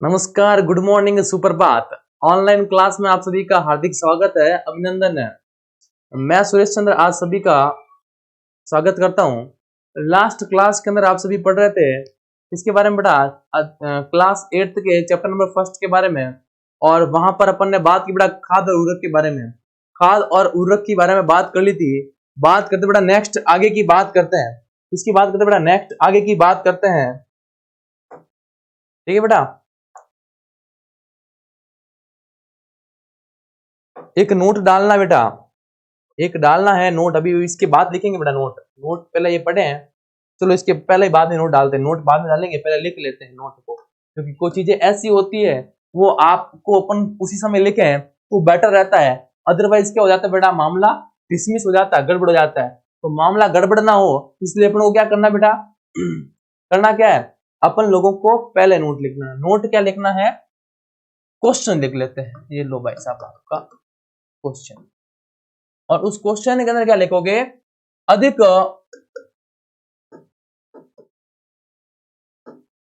नमस्कार, good morning, सुप्रभात। Online class में आप सभी का हार्दिक स्वागत है, अभिनंदन है। मैं सुरेश चंद्र आज सभी का स्वागत करता हूं। लास्ट क्लास के अंदर आप सभी पढ़ रहे थे इसके बारे में बेटा, क्लास 8 के चैप्टर नंबर 1 के बारे में, और वहां पर अपन ने बात की बेटा खाद और उर्वरक के बारे में। खाद और उर्वरक के बारे में बात कर ली थी। बात करते बेटा नेक्स्ट आगे की बात करते हैं। इसकी बात करते बेटा नेक्स्ट आगे की बात करते हैं। ठीक है बेटा, एक नोट डालना बेटा, एक डालना है नोट। अभी इसके बाद लिखेंगे बेटा नोट। नोट पहले ये पढ़े हैं, चलो इसके पहले ही बाद में नोट डालते हैं। नोट बाद में डालेंगे, पहले लिख लेते हैं नोट को, क्योंकि कुछ चीजें ऐसी होती है वो आपको अपन उसी समय लिखे तो बेटर रहता है। अदरवाइज क्या हो जाता है बेटा, मामला डिसमिस हो जाता है, गड़बड़ हो जाता है। तो मामला गड़बड़ ना हो इसलिए अपन को क्या करना बेटा, करना क्या है, अपन लोगों को पहले नोट लिखना है। नोट क्या लिखना है, क्वेश्चन लिख लेते हैं। ये लो भाई साहब आपका क्वेश्चन, और उस क्वेश्चन के अंदर क्या लिखोगे, अधिक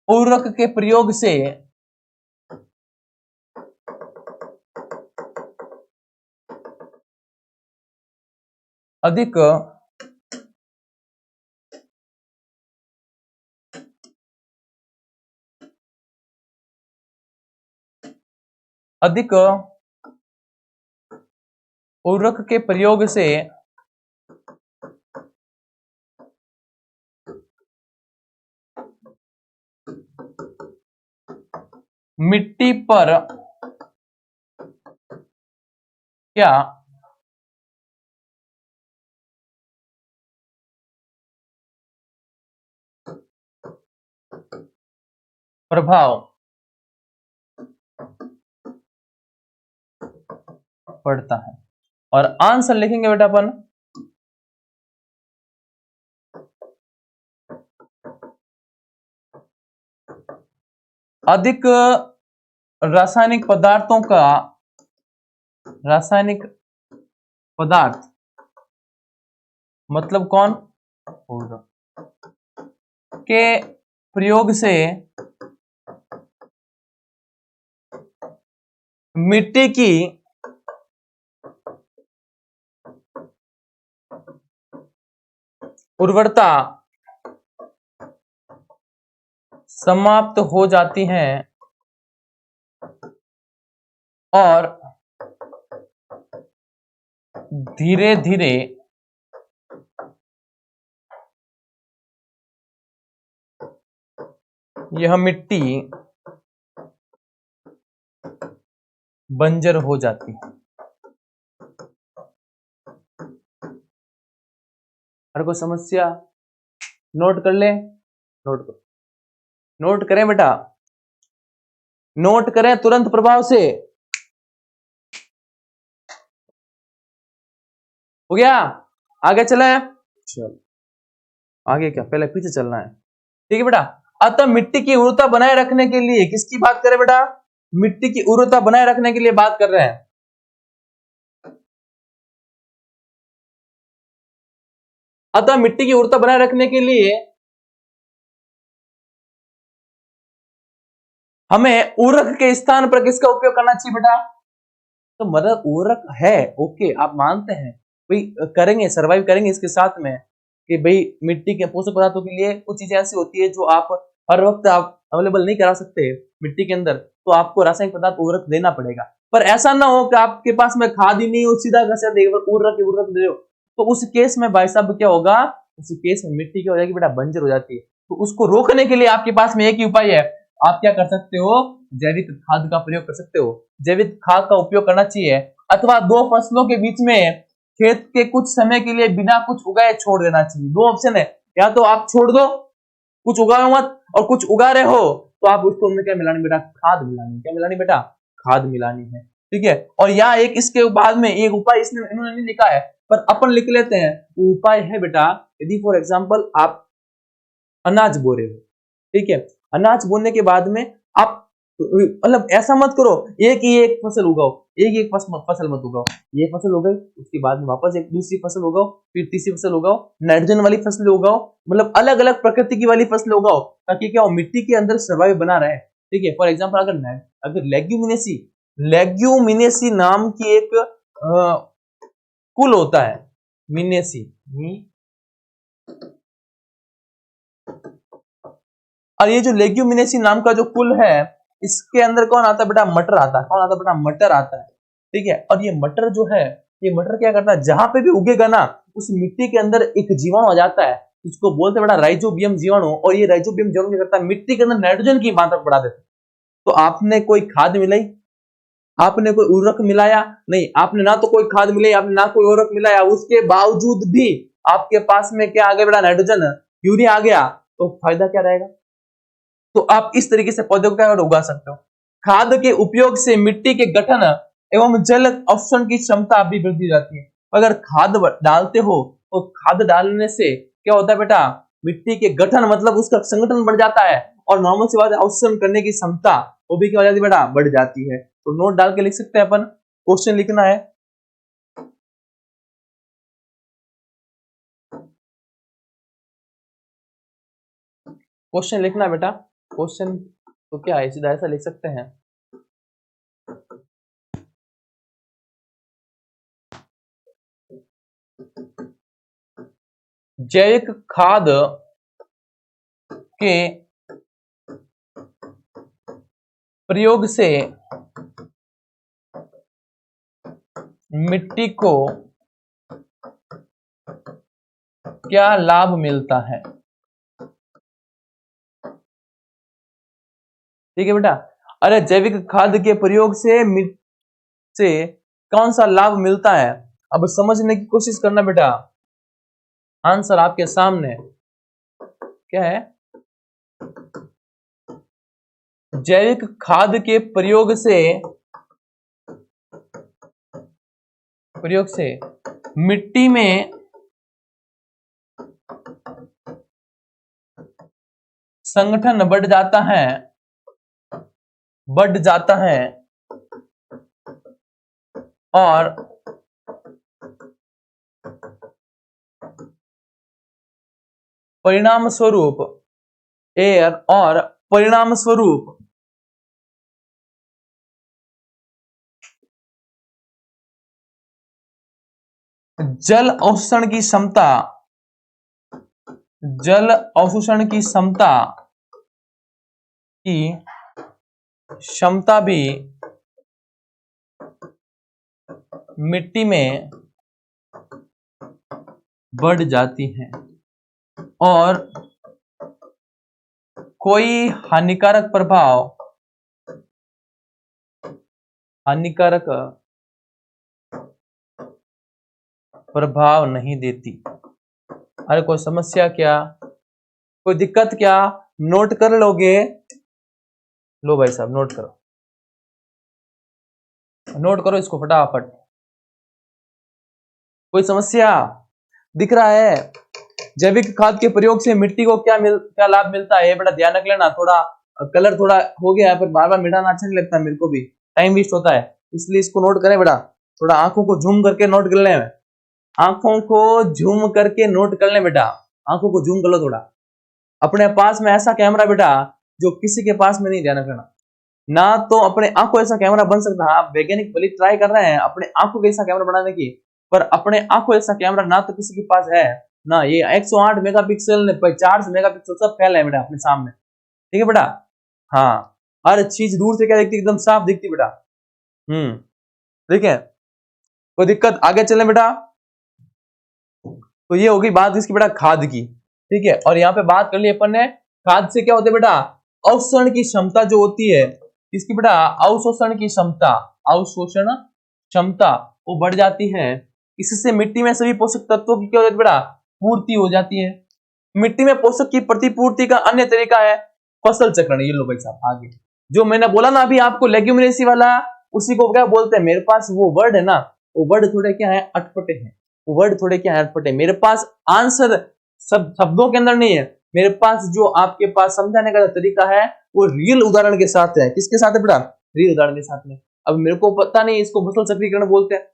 उर्वरक के प्रयोग से अधिक अधिक उर्वरक के प्रयोग से मिट्टी पर क्या प्रभाव पड़ता है। और आंसर लिखेंगे बेटा अपन, अधिक रासायनिक पदार्थों का, रासायनिक पदार्थ मतलब कौन, के प्रयोग से मिट्टी की उर्वरता समाप्त हो जाती है और धीरे धीरे यह मिट्टी बंजर हो जाती है। हर कोई समस्या नोट कर ले, नोट कर, नोट करें बेटा, नोट करें तुरंत प्रभाव से। हो गया, आगे चले, चल आगे क्या, पहले पीछे चलना है। ठीक है बेटा, अतः मिट्टी की उर्वरता बनाए रखने के लिए किसकी बात करें बेटा, मिट्टी की उर्वरता बनाए रखने के लिए बात कर रहे हैं। अतः मिट्टी की उर्वरता बनाए रखने के लिए हमें उर्वरक के स्थान पर किसका उपयोग करना चाहिए बेटा, तो मतलब उर्वरक है, ओके आप मानते हैं भाई, करेंगे, सरवाइव करेंगे इसके साथ में, कि भाई मिट्टी के पोषक पदार्थों के लिए कुछ चीजें ऐसी होती है जो आप हर वक्त आप अवेलेबल नहीं करा सकते मिट्टी के अंदर, तो आपको रासायनिक पदार्थ उर्वरक देना पड़ेगा। पर ऐसा ना हो कि आपके पास में खाद ही नहीं हो, सीधा उर्वरक दे दो, तो उस केस में भाई साहब क्या होगा, उस केस में मिट्टी क्या हो जाएगी बेटा, बंजर हो जाती है। तो उसको रोकने के लिए आपके पास में एक ही उपाय है, आप क्या कर सकते हो, जैविक खाद का प्रयोग कर सकते हो। जैविक खाद का उपयोग करना चाहिए, अथवा दो फसलों के बीच में खेत के कुछ समय के लिए बिना कुछ उगाए छोड़ देना चाहिए। दो ऑप्शन है, या तो आप छोड़ दो, कुछ उगाओ मत, और कुछ उगा रहे हो तो आप उसको में क्या मिलानी बेटा, खाद मिलानी। क्या मिलानी बेटा, खाद मिलानी है। ठीक है, और यहाँ एक इसके बाद में एक उपाय इन्होंने नहीं लिखा है, पर अपन लिख लेते हैं। उपाय है बेटा, यदि फॉर एग्जाम्पल आप अनाज बो रहे हो, ठीक है, अनाज बोने के बाद में आप मतलब ऐसा मत करो एक ही एक फसल उगाओ, एक एक फसल मत उगाओ। ये फसल हो गई, उसके बाद में वापस एक दूसरी फसल उगाओ, फिर तीसरी फसल उगाओ, नाइट्रोजन वाली फसल उगाओ, मतलब अलग अलग प्रकृति की वाली फसल उगाओ, ताकि क्या हो, मिट्टी के अंदर सर्वाइव बना रहे। ठीक है। फॉर एग्जाम्पल अगर लेग्यूमिनेसी नाम की एक कुल होता है, मिनेसी, और ये जो लेग्यूमिनेसी नाम का जो कुल है, इसके अंदर कौन आता है बेटा? मटर आता है। कौन आता है बेटा? मटर आता है, ठीक है। और ये मटर जो है, ये मटर क्या करता है? जहां पे भी उगेगा ना, उस मिट्टी के अंदर एक जीवाणु आ जाता है, उसको बोलते हैं बेटा राइजोबियम जीवाणु। और ये राइजोबियम जीवाणु क्या करता है? मिट्टी के अंदर नाइट्रोजन की मात्रा बढ़ा देता है। तो आपने कोई खाद मिलाई, आपने कोई उर्वरक मिलाया नहीं, आपने ना तो कोई खाद मिलाई, आपने ना कोई उर्वरक मिलाया, उसके बावजूद भी आपके पास में क्या आ गया बेटा? नाइट्रोजन, यूरिया आ गया, तो फायदा क्या रहेगा? तो आप इस तरीके से पौधे को क्या उगा सकते हो। खाद के उपयोग से मिट्टी के गठन एवं जल अवशोषण की क्षमता भी वृद्धि जाती है। अगर खाद डालते हो तो खाद डालने से क्या होता है बेटा? मिट्टी के गठन मतलब उसका संगठन बढ़ जाता है, और नॉर्मल सी बात है अवशोषण करने की क्षमता वो भी क्या हो जाती है बेटा? बढ़ जाती है। तो नोट डाल के लिख सकते हैं अपन, क्वेश्चन लिखना है। क्वेश्चन लिखना बेटा, क्वेश्चन तो क्या है, सीधा ऐसा लिख सकते हैं। जैविक खाद के प्रयोग से मिट्टी को क्या लाभ मिलता है? ठीक है बेटा। अरे जैविक खाद के प्रयोग से कौन सा लाभ मिलता है? अब समझने की कोशिश करना बेटा। आंसर आपके सामने क्या है? जैविक खाद के प्रयोग से मिट्टी में संगठन बढ़ जाता है और परिणाम स्वरूप जल अवशोषण की क्षमता भी मिट्टी में बढ़ जाती है, और कोई हानिकारक प्रभाव नहीं देती। अरे कोई समस्या क्या? कोई दिक्कत क्या? नोट कर लोगे? लो भाई साहब नोट करो इसको फटाफट। कोई समस्या दिख रहा है? जैविक खाद के प्रयोग से मिट्टी को क्या लाभ मिलता है? बेटा ध्यान रख लेना। थोड़ा कलर थोड़ा हो गया है, पर बार बार मिटाना अच्छा नहीं लगता, मेरे को भी टाइम वेस्ट होता है, इसलिए इसको नोट करें बेटा। थोड़ा आंखों को झूम करके नोट कर ले, आंखों को झूम करके नोट कर ले बेटा। आंखों को झूम कर लो थोड़ा। अपने पास में ऐसा कैमरा बेटा जो किसी के पास में नहीं, ध्यान रखना। ना तो अपने आंखों ऐसा कैमरा बन सकता है, आप वैज्ञानिक भले ट्राई कर रहे हैं अपने आंखों के ऐसा कैमरा बनाने की, पर अपने आंखों ऐसा कैमरा ना तो किसी के पास है ना। ये 108 मेगापिक्सल 50 मेगापिक्सल सब फैल है बेटा अपने सामने, ठीक है बेटा। हाँ, हर चीज दूर से क्या दिखती, एकदम साफ दिखती बेटा। ठीक है, कोई दिक्कत? आगे चलें बेटा। तो ये होगी बात इसकी बेटा खाद की, ठीक है। और यहाँ पे बात कर ली अपन ने, खाद से क्या होता है बेटा? अवशोषण की क्षमता जो होती है इसकी बेटा, अवशोषण क्षमता वो बढ़ जाती है। इससे मिट्टी में सभी पोषक तत्वों की क्या होती है बेटा? पूर्ति हो जाती है। मिट्टी में पोषक की प्रतिपूर्ति का अन्य तरीका है फसल चक्रण। ये लो भाई साहब आगे जो मैंने बोला ना अभी आपको, लेग्यूमिनेसी वाला, उसी को क्या बोलते हैं? मेरे पास वो वर्ड है ना, वो वर्ड थोड़े क्या है? अटपटे हैं। वर्ड थोड़े क्या है? अटपटे। मेरे पास आंसर सब शब्दों के अंदर नहीं है, मेरे पास जो आपके पास समझाने का तरीका है वो रियल उदाहरण के साथ है। किसके साथ है बेटा? रियल उदाहरण के साथ में। अब मेरे को पता नहीं इसको फसल चक्रीकरण बोलते हैं,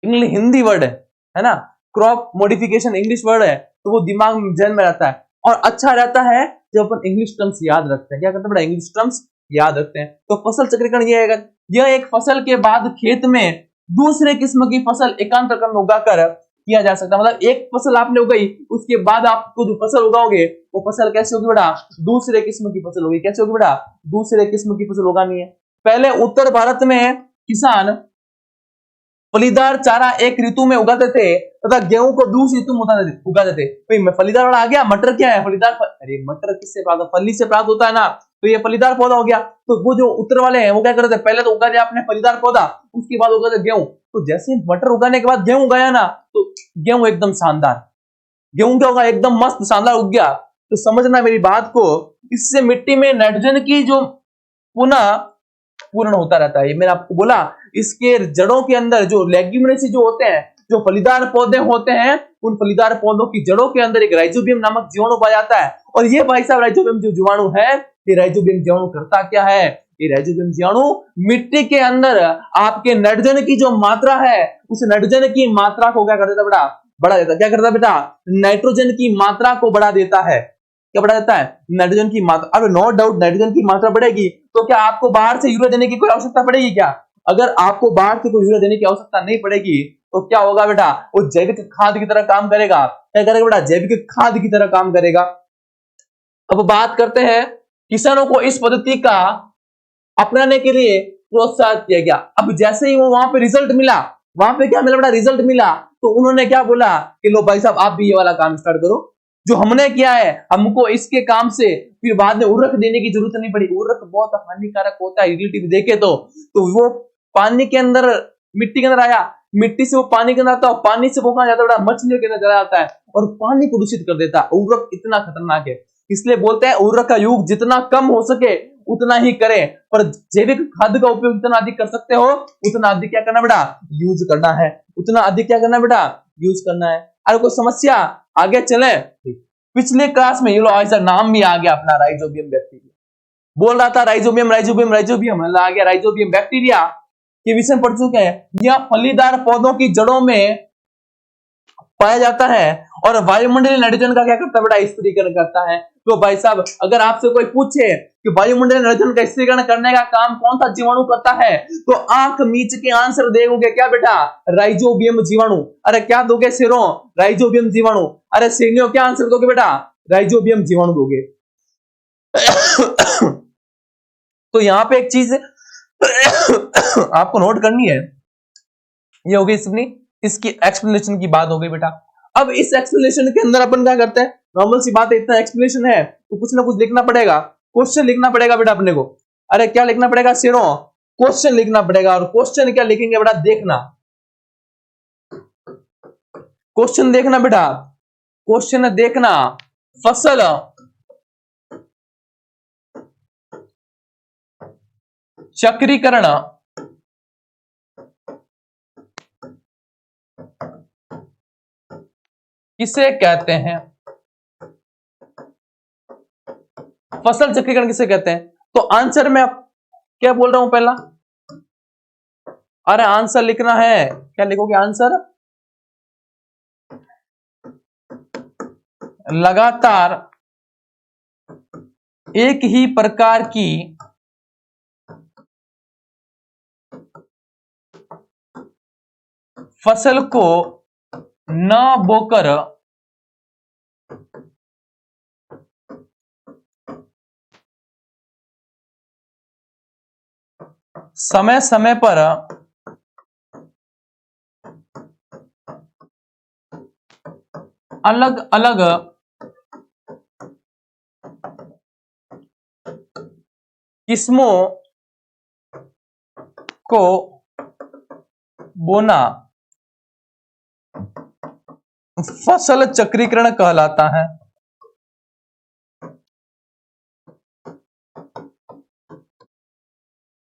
इंग्लिश हिंदी वर्ड है ना। क्रॉप मॉडिफिकेशन इंग्लिश वर्ड है, तो वो दिमाग में जहन में रहता है, और अच्छा रहता है जब अपन इंग्लिश टर्म्स याद रखते हैं। क्या करते हैं बेटा? इंग्लिश टर्म्स याद रखते हैं। तो फसल चक्रीकरण ये है, यह एक फसल के बाद खेत में दूसरे किस्म की फसल एकांतर क्रम में उगाकर किया जा सकता है। मतलब एक फसल आपने उगाई, उसके बाद आपको जो फसल उगाओगे वो फसल कैसे होगी बेटा, दूसरे किस्म की फसल होगी। कैसे होगी बेटा, दूसरे किस्म की फसल उगानी है। पहले उत्तर भारत में किसान फलीदार चारा एक ऋतु में उगाते थे तथा गेहूं को दूसरी ऋतु में उगाते थे। भाई फलीदार वाला आ गया, मटर क्या है, फलीदार अरे मटर किससे प्राप्त, फली से प्राप्त होता है ना, तो ये फलीदार पौधा हो गया। तो वो जो उत्तर वाले हैं वो क्या करते थे, पहले तो उगा दिया आपने फलीदार पौधा, उसके बाद उगाते गेहूं। तो जैसे मटर उगाने के बाद गेहूं उगाया ना, तो गेहूं एकदम शानदार, गेहूं क्या होगा, एकदम मस्त शानदार उग गया। तो समझना मेरी बात को, इससे मिट्टी में नाइट्रोजन की जो पुनः पूर्ण होता रहता है। ये मैंने आपको बोला, इसके जड़ों के अंदर जो लेग्यूमिनेसी जो होते हैं, जो फलीदार पौधे होते हैं, उन फलीदार पौधों की जड़ों के अंदर एक राइजोबियम नामक जीवाणु पाया जाता है। और ये भाई साहब राइजोबियम जो जीवाणु है, ये राइजोबियम जीवाणु करता क्या है, ये राइजोबियम जीवाणु मिट्टी के अंदर आपके नाइट्रोजन की जो मात्रा है, उस नाइट्रोजन की मात्रा को क्या कर देता बेटा, बढ़ा देता। क्या करता बेटा, नाइट्रोजन की मात्रा को बढ़ा देता है। क्या बढ़ा देता है, नाइट्रोजन की मात्रा। अब नो डाउट नाइट्रोजन की मात्रा बढ़ेगी तो क्या आपको बाहर से यूरिया देने की कोई आवश्यकता पड़ेगी क्या? अगर आपको बाहर से कोई यूरिया देने की आवश्यकता नहीं पड़ेगी तो क्या होगा बेटा, वो जैविक खाद की तरह काम करेगा। क्या करेगा बेटा, जैविक खाद की तरह काम करेगा। अब बात करते हैं, किसानों को इस पद्धति का अपनाने के लिए प्रोत्साहित किया गया। अब जैसे ही वो वहां पे रिजल्ट मिला, वहां पे क्या मिला बेटा, रिजल्ट मिला, तो उन्होंने क्या बोला कि लो भाई साहब आप भी ये वाला काम स्टार्ट करो जो हमने किया है। हमको इसके काम से फिर बाद में उर्वरक देने की जरूरत नहीं पड़ी। उर्वरक बहुत हानिकारक होता है, रिलेटिव देखे तो वो पानी के अंदर, मिट्टी के अंदर आया, मिट्टी से वो पानी के अंदर आता है, पानी से वो कहां जाता है बेटा, मछलियों के अंदर चला जाता है और पानी को दूषित कर देता है। उर्वरक इतना खतरनाक है, इसलिए बोलते हैं उर्वरक का यूज जितना कम हो सके उतना ही करें, पर जैविक खाद का उपयोग जितना अधिक कर सकते हो उतना अधिक क्या करना बेटा, यूज करना है। उतना अधिक क्या करना बेटा, यूज करना है। अरे कोई समस्या, आगे चले। पिछले क्लास में ये लो ऐसा नाम भी आ गया अपना, राइजोबियम बैक्टीरिया। बोल रहा था राइजोबियम राइजोबियम राइजोबियम, आ गया राइजोबियम बैक्टीरिया के विषय में पढ़ चुके हैं। यह फलीदार पौधों की जड़ों में पाया जाता है और वायुमंडलीय नाइट्रोजन का क्या करता है बेटा, स्थिरीकरण करता है। तो भाई साहब अगर आपसे कोई पूछे कि वायुमंडलीय नाइट्रोजन का स्थिरीकरण करने का काम कौन सा जीवाणु करता है, तो आंख मीच के आंसर दोगे क्या बेटा, राइजोबियम जीवाणु। अरे क्या दोगे सिरों, राइजोबियम जीवाणु। अरे सीनियो क्या आंसर दोगे बेटा, राइजोबियम जीवाणु दोगे। तो यहां पे एक चीज आपको नोट करनी है, ये होगी इसकी एक्सप्लेनेशन की बात हो गई बेटा। अब इस एक्सप्लेनेशन के अंदर अपन क्या करते हैं, नॉर्मल सी बात है, इतना एक्सप्लेनेशन है तो कुछ ना कुछ लिखना पड़ेगा, क्वेश्चन लिखना पड़ेगा बेटा अपने को। अरे क्या लिखना पड़ेगा सिरों, क्वेश्चन लिखना पड़ेगा। और क्वेश्चन क्या लिखेंगे बेटा, देखना, क्वेश्चन देखना बेटा, क्वेश्चन देखना। फसल चक्रीकरण किसे कहते हैं, फसल चक्रीकरण किसे कहते हैं? तो आंसर में क्या बोल रहा हूं पहला, अरे आंसर लिखना है, क्या लिखोगे आंसर, लगातार एक ही प्रकार की फसल को न बोकर समय समय पर अलग अलग किस्मों को बोना फसल चक्रीकरण कहलाता है।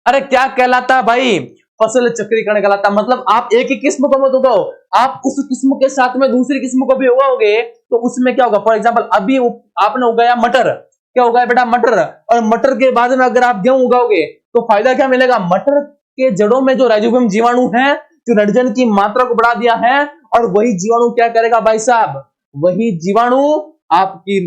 अरे क्या कहलाता है भाई, फसल चक्रीकरण कहलाता। मतलब आप एक ही किस्म को मत उगाओ, आप उस किस्म के साथ में दूसरी किस्म को भी उगाओगे तो उसमें क्या होगा, फॉर एग्जांपल अभी आपने उगाया मटर, क्या उगाया बेटा, मटर, और मटर के बाद में अगर आप गेहूं उगाओगे तो फायदा क्या मिलेगा, मटर के जड़ों में जो राइजोबियम जीवाणु है, जो नाइट्रोजन की मात्रा को बढ़ा दिया है, और वही जीवाणु क्या करेगा भाई साहब, वही जीवाणु आपकी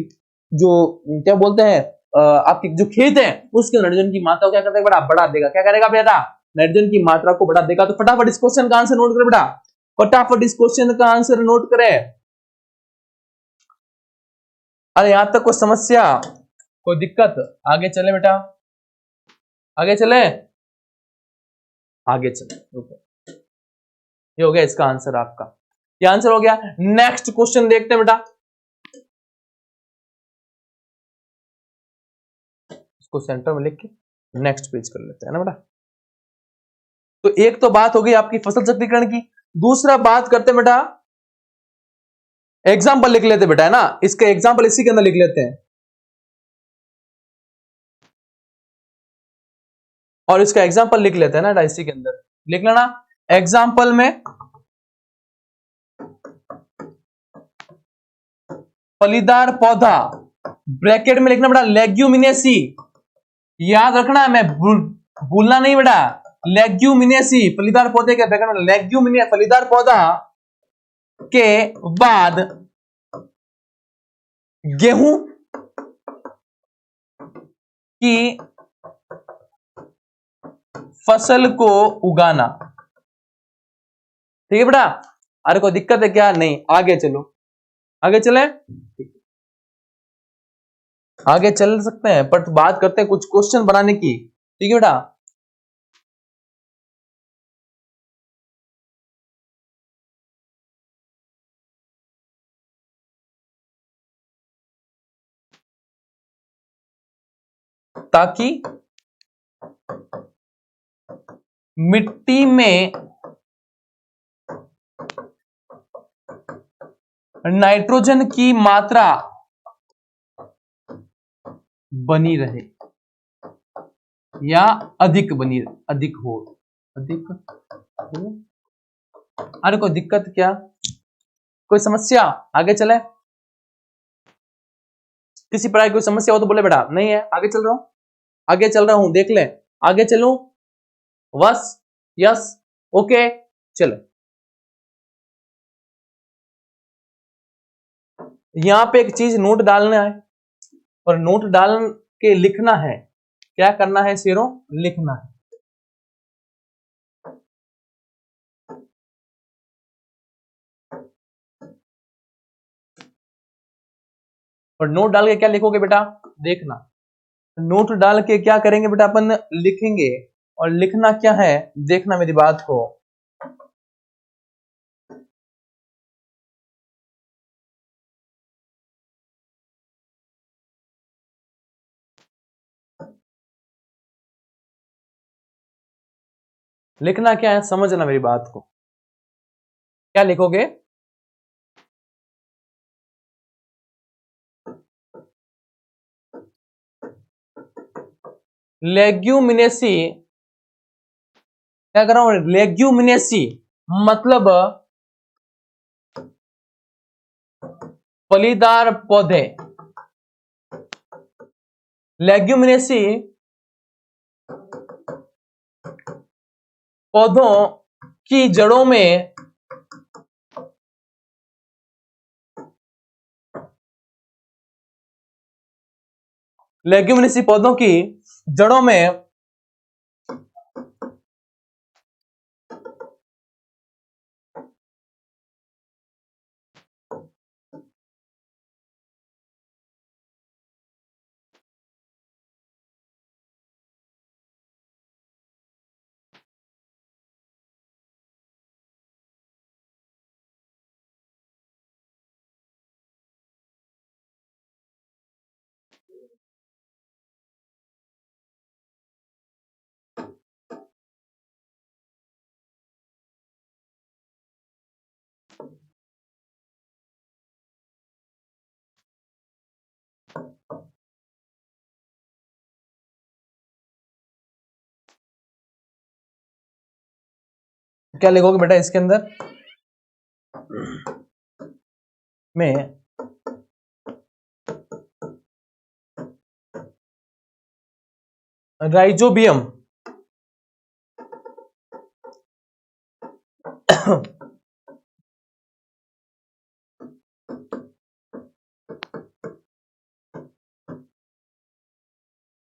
जो क्या बोलते हैं आपके जो खेत है उसके नाइट्रोजन की मात्रा को क्या करता है बेटा, बढ़ा देगा। क्या करेगा बेटा, नाइट्रोजन की मात्रा को बढ़ा देगा। तो फटाफट इस क्वेश्चन का आंसर नोट करें बेटा, फटाफट इस क्वेश्चन का आंसर नोट करें। अरे यहां तक कोई समस्या, कोई दिक्कत? आगे चले बेटा, आगे चले, आगे चले। ये हो गया इसका आंसर आपका, ये आंसर हो गया। नेक्स्ट क्वेश्चन देखते हैं बेटा, इसको सेंटर में लिख के नेक्स्ट पेज कर लेते हैं ना बेटा। तो एक तो बात हो गई आपकी फसल चक्रीकरण की, दूसरा बात करते हैं बेटा, एग्जाम्पल लिख लेते बेटा, है ना, इसका एग्जाम्पल इसी के अंदर लिख लेते हैं, और इसका एग्जाम्पल लिख लेते हैं ना इसी के अंदर, लिख लेना। एग्जाम्पल में फलीदार पौधा, ब्रैकेट में लिखना बेटा लेग्यूमिनेसी, याद रखना है, मैं भूलना नहीं बेटा, लेग्यूमिनेसी, फलीदार पौधे के ब्रैकेट में लेग्यूमिने, फलीदार पौधा के बाद गेहूं की फसल को उगाना। ठीक है बेटा, अरे कोई दिक्कत है क्या? नहीं, आगे चलो, आगे चले, आगे चल सकते हैं, पर बात करते हैं कुछ क्वेश्चन बनाने की। ठीक है बेटा, ताकि मिट्टी में नाइट्रोजन की मात्रा बनी रहे या अधिक बनी, अधिक हो, अधिक हो। अरे कोई दिक्कत क्या, कोई समस्या? आगे चले, किसी प्रकार की कोई समस्या हो तो बोले बेटा, नहीं है, आगे चल रहा हूं, आगे चल रहा हूं, देख ले, आगे चलूं, बस, यस, ओके, चलो। यहां पे एक चीज नोट डालना है, और नोट डाल के लिखना है। क्या करना है शेरों? लिखना है। और नोट डाल के क्या लिखोगे बेटा, देखना। नोट डाल के क्या करेंगे बेटा, अपन लिखेंगे, और लिखना क्या है देखना मेरी बात को। लिखना क्या है समझना मेरी बात को, क्या लिखोगे? लेग्यूमिनेसी, क्या कर रहा हूं, लेग्यूमिनेसी मतलब फलीदार पौधे, लेग्यूमिनेसी पौधों की जड़ों में लेग्यूमिनेसी पौधों की जड़ों में क्या लिखोगे बेटा इसके अंदर में राइजोबियम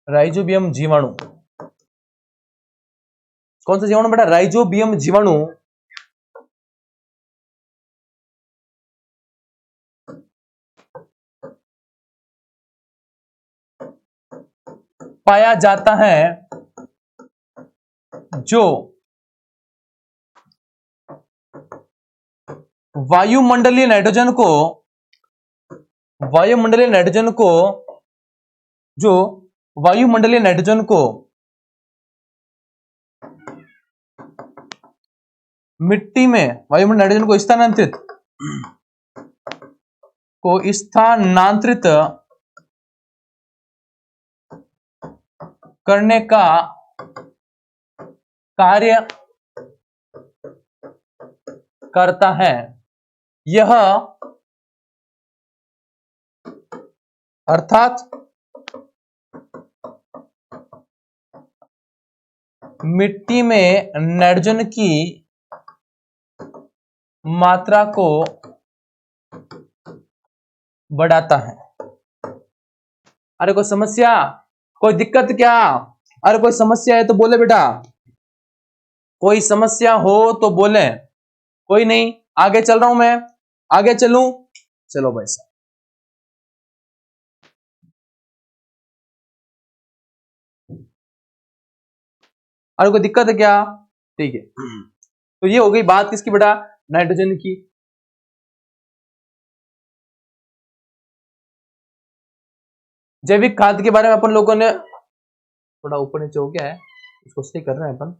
राइजोबियम जीवाणु। कौन सा जीवाणु बेटा? राइजोबियम जीवाणु पाया जाता है जो वायुमंडलीय नाइट्रोजन को मिट्टी में वायुमंडलीय नाइट्रोजन को स्थानांतरित करने का कार्य करता है। यह अर्थात मिट्टी में नाइट्रोजन की मात्रा को बढ़ाता है। अरे कोई समस्या, कोई दिक्कत क्या? अरे कोई समस्या है तो बोले बेटा, कोई समस्या हो तो बोले। कोई नहीं, आगे चल रहा हूं मैं, आगे चलूं? चलो भाई साहब। अरे कोई दिक्कत है क्या? ठीक है, तो ये हो गई बात किसकी बेटा? नाइट्रोजन की। जैविक खाद के बारे में अपन लोगों ने थोड़ा ऊपर नीचे हो गया है, इसको सही कर रहे हैं अपन।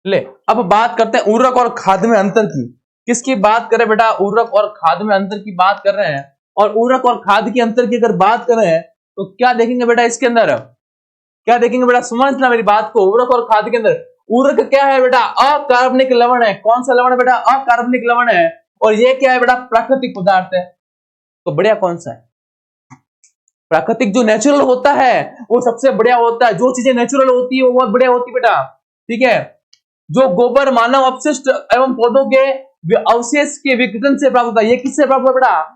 ले अब बात करते हैं उर्वरक और खाद में अंतर की। किसकी बात करें बेटा? उर्वरक और खाद में अंतर की बात कर रहे हैं। और उर्वरक और खाद की अंतर की अगर बात करें तो क्या देखेंगे बेटा इसके अंदर? क्या देखेंगे बेटा? समझना मेरी बात को। उर्वरक और खाद के अंदर उर्वरक क्या है बेटा? अकार्बनिक लवण है। कौन सा लवण है बेटा? अकार्बनिक लवण है। और ये क्या है बेटा? प्राकृतिक पदार्थ है। तो बढ़िया कौन सा है? प्राकृतिक जो नेचुरल होता है वो सबसे बढ़िया होता है। जो चीजें नेचुरल होती है वो बहुत बढ़िया होती है बेटा, ठीक है। जो गोबर मानव अपशिष्ट एवं पौधों के अवशेष के विघटन से प्राप्त होता है। ये किससे प्राप्त होता है बेटा?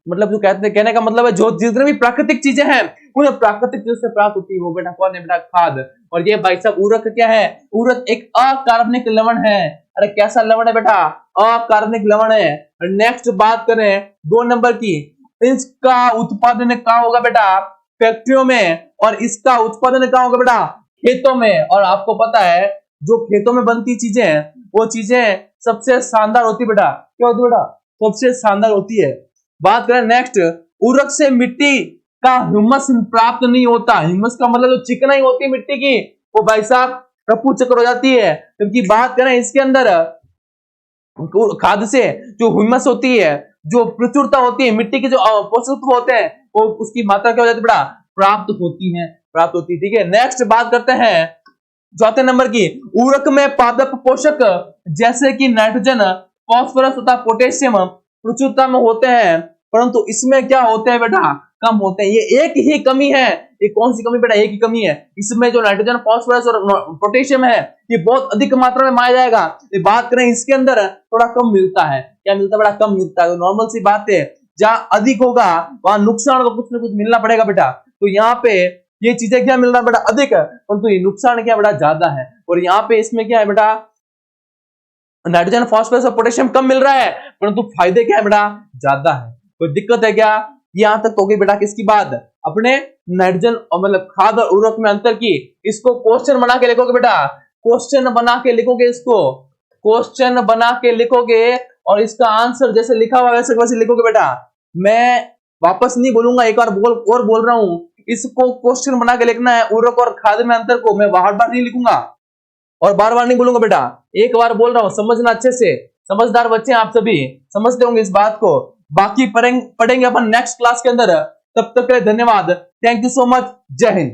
मतलब जो कहने का मतलब है जो जितने भी प्राकृतिक चीजें हैं उन्हें प्राकृतिक चीजों से प्राप्त होती है, वो बेटा कौन है बेटा? खाद। और ये भाई साहब उर्वरक क्या है? उर्वरक एक अकार्बनिक लवण है। अरे कैसा लवण है बेटा? अकार्बनिक लवण है। नेक्स्ट बात करें 2 नंबर की, इसका उत्पादन कहाँ होगा बेटा? फैक्ट्रियों में। और इसका उत्पादन कहाँ होगा बेटा? खेतों में। और आपको पता है जो खेतों में बनती चीजें वो चीजें सबसे शानदार होती बेटा। क्या होती बेटा? सबसे शानदार होती है। बात करें नेक्स्ट, उर्वरक से मिट्टी का ह्यूमस प्राप्त नहीं होता। ह्यूमस का मतलब जो चिकनाई होती है मिट्टी की वो भाई साहब रफू चक्कर हो जाती है। क्योंकि बात करें इसके अंदर खाद से जो ह्यूमस होती है, जो प्रचुरता होती है, मिट्टी के जो पोषक तत्व होते हैं वो उसकी मात्रा क्या हो जाती है बेटा? प्राप्त होती है, प्राप्त होती है, ठीक है। नेक्स्ट बात करते हैं 4 नंबर की, उर्वरक में पादप पोषक जैसे कि नाइट्रोजन, फास्फोरस तथा पोटेशियम प्रचुरता में होते हैं, परंतु इसमें क्या होते हैं बेटा? कम होते हैं। ये एक ही कमी है। ये कौन सी कमी बेटा? एक ही कमी है। इसमें जो नाइट्रोजन, फास्फोरस और पोटेशियम है ये बहुत अधिक मात्रा में पाया जाएगा। ये बात करें इसके अंदर थोड़ा कम मिलता है। क्या मिलता है बेटा? कम मिलता है। तो नॉर्मल सी बात है, जहां अधिक होगा वहां नुकसान तो कुछ ना कुछ मिलना पड़ेगा बेटा। तो यहाँ पे ये चीजें क्या मिल रहा है बेटा? अधिक, परंतु ये नुकसान क्या बेटा? ज्यादा है। और यहाँ पे इसमें क्या है बेटा? नाइट्रोजन, फास्फोरस और पोटेशियम कम मिल रहा है, परंतु फायदे क्या है बेटा? ज्यादा है। कोई दिक्कत है क्या? यहां तक तो गई बेटा किसकी बात? अपने नाइट्रोजन और मतलब खाद और उर्वरक में अंतर की। इसको क्वेश्चन बना के लिखोगे बेटा, क्वेश्चन बना के लिखोगे, इसको क्वेश्चन बना के लिखोगे और इसका आंसर जैसे लिखा हुआ वैसे वैसे लिखोगे बेटा। मैं वापस नहीं बोलूंगा, एक बार बोल रहा हूं, इसको क्वेश्चन बना के लिखना है। उर्वरक और खाद में अंतर को मैं बार बार नहीं लिखूंगा और बार बार नहीं बोलूंगा बेटा, एक बार बोल रहा हूं, समझना अच्छे से। समझदार बच्चे आप सभी समझते होंगे इस बात को। बाकी पढ़ेंगे अपन नेक्स्ट क्लास के अंदर। तब तक के लिए धन्यवाद। Thank you so much. जय हिंद।